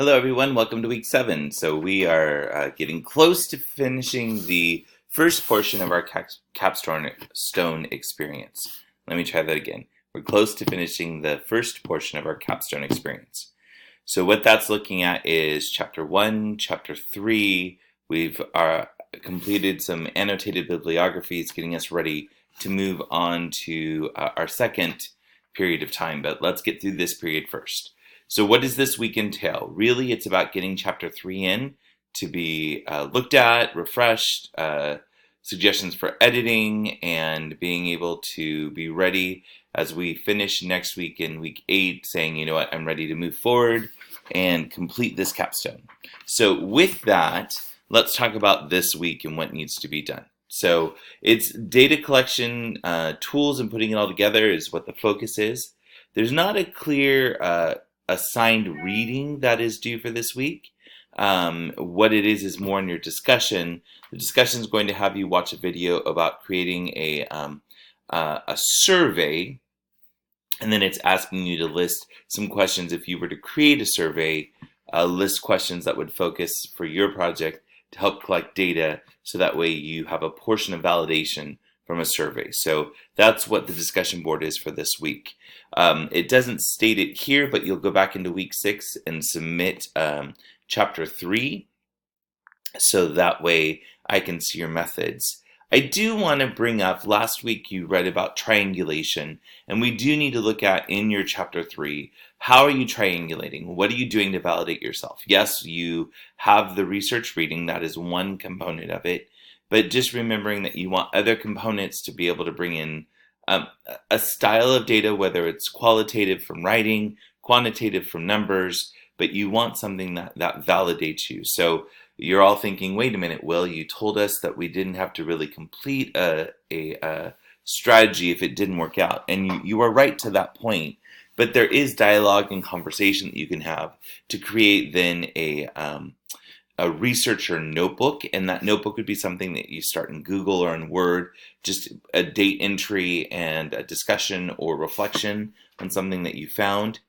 Hello, everyone. Welcome to week 7. So we are getting close to finishing the first portion of our capstone experience. Let me try that again. We're close to finishing the first portion of our capstone experience. So what that's looking at is chapter 1, chapter 3. We've completed some annotated bibliographies, getting us ready to move on to our second period of time. But let's get through this period first. So what does this week entail? Really, it's about getting chapter 3 in to be looked at, refreshed, suggestions for editing, and being able to be ready as we finish next week in week 8, saying, you know what, I'm ready to move forward and complete this capstone. So with that, let's talk about this week and what needs to be done. So it's data collection tools and putting it all together is what the focus is. There's not a clear assigned reading that is due for this week. What it is more in your discussion. The discussion is going to have you watch a video about creating a survey, and then it's asking you to list some questions. If you were to create a survey, list questions that would focus for your project to help collect data, so that way you have a portion of validation from a survey. So that's what the discussion board is for this week. It doesn't state it here, but you'll go back into week 6 and submit chapter 3, so that way I can see your methods. I do want to bring up, last week you read about triangulation, and we do need to look at in your chapter 3, how are you triangulating? What are you doing to validate yourself? Yes, you have the research reading, that is one component of it, but just remembering that you want other components to be able to bring in a style of data, whether it's qualitative from writing, quantitative from numbers, but you want something that validates you. So you're all thinking, wait a minute, Will, you told us that we didn't have to really complete a strategy if it didn't work out. And you are right to that point, but there is dialogue and conversation that you can have to create then a researcher notebook, and that notebook would be something that you start in Google or in Word, just a date entry and a discussion or reflection on something that you found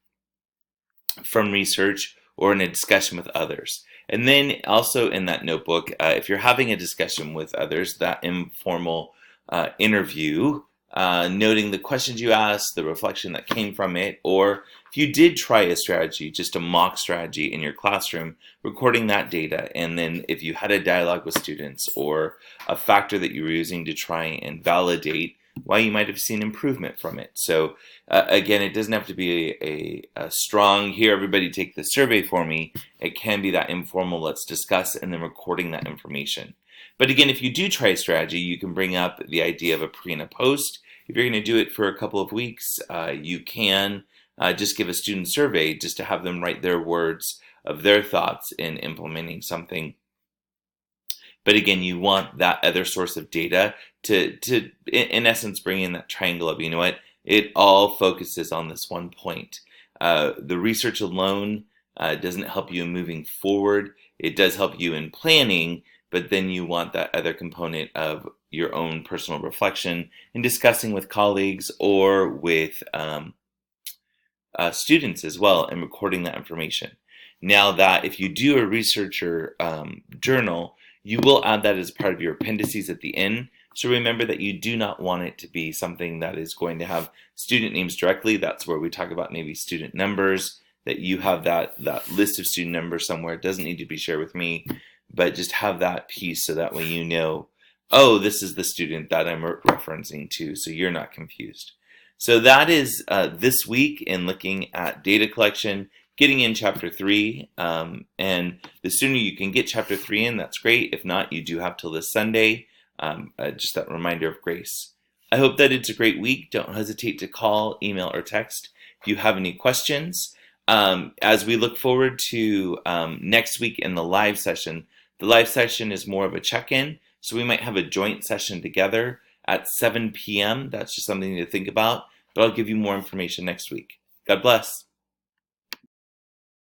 from research or in a discussion with others. And then also in that notebook, if you're having a discussion with others, that informal interview, noting the questions you asked, the reflection that came from it, or if you did try a strategy, just a mock strategy in your classroom, recording that data, and then if you had a dialogue with students or a factor that you were using to try and validate why you might have seen improvement from it. So again, it doesn't have to be a strong, here everybody take the survey for me. It can be that informal, let's discuss, and then recording that information. But again, if you do try a strategy, you can bring up the idea of a pre and a post. If you're going to do it for a couple of weeks, you can just give a student survey just to have them write their words of their thoughts in implementing something. But again, you want that other source of data to in essence, bring in that triangle of, you know what, it all focuses on this one point. The research alone doesn't help you in moving forward. It does help you in planning, but then you want that other component of your own personal reflection and discussing with colleagues or with students as well, and recording that information. Now that if you do a researcher journal, you will add that as part of your appendices at the end. So remember that you do not want it to be something that is going to have student names directly. That's where we talk about maybe student numbers, that you have that list of student numbers somewhere. It doesn't need to be shared with me, but just have that piece so that way you know, oh, this is the student that I'm referencing to, so you're not confused. So that is this week in looking at data collection, getting in chapter 3, and the sooner you can get chapter 3 in, that's great. If not, you do have till this Sunday, just that reminder of grace. I hope that it's a great week. Don't hesitate to call, email, or text if you have any questions. As we look forward to next week in the live session is more of a check-in, so we might have a joint session together at 7 p.m. That's just something to think about, but I'll give you more information next week. God bless.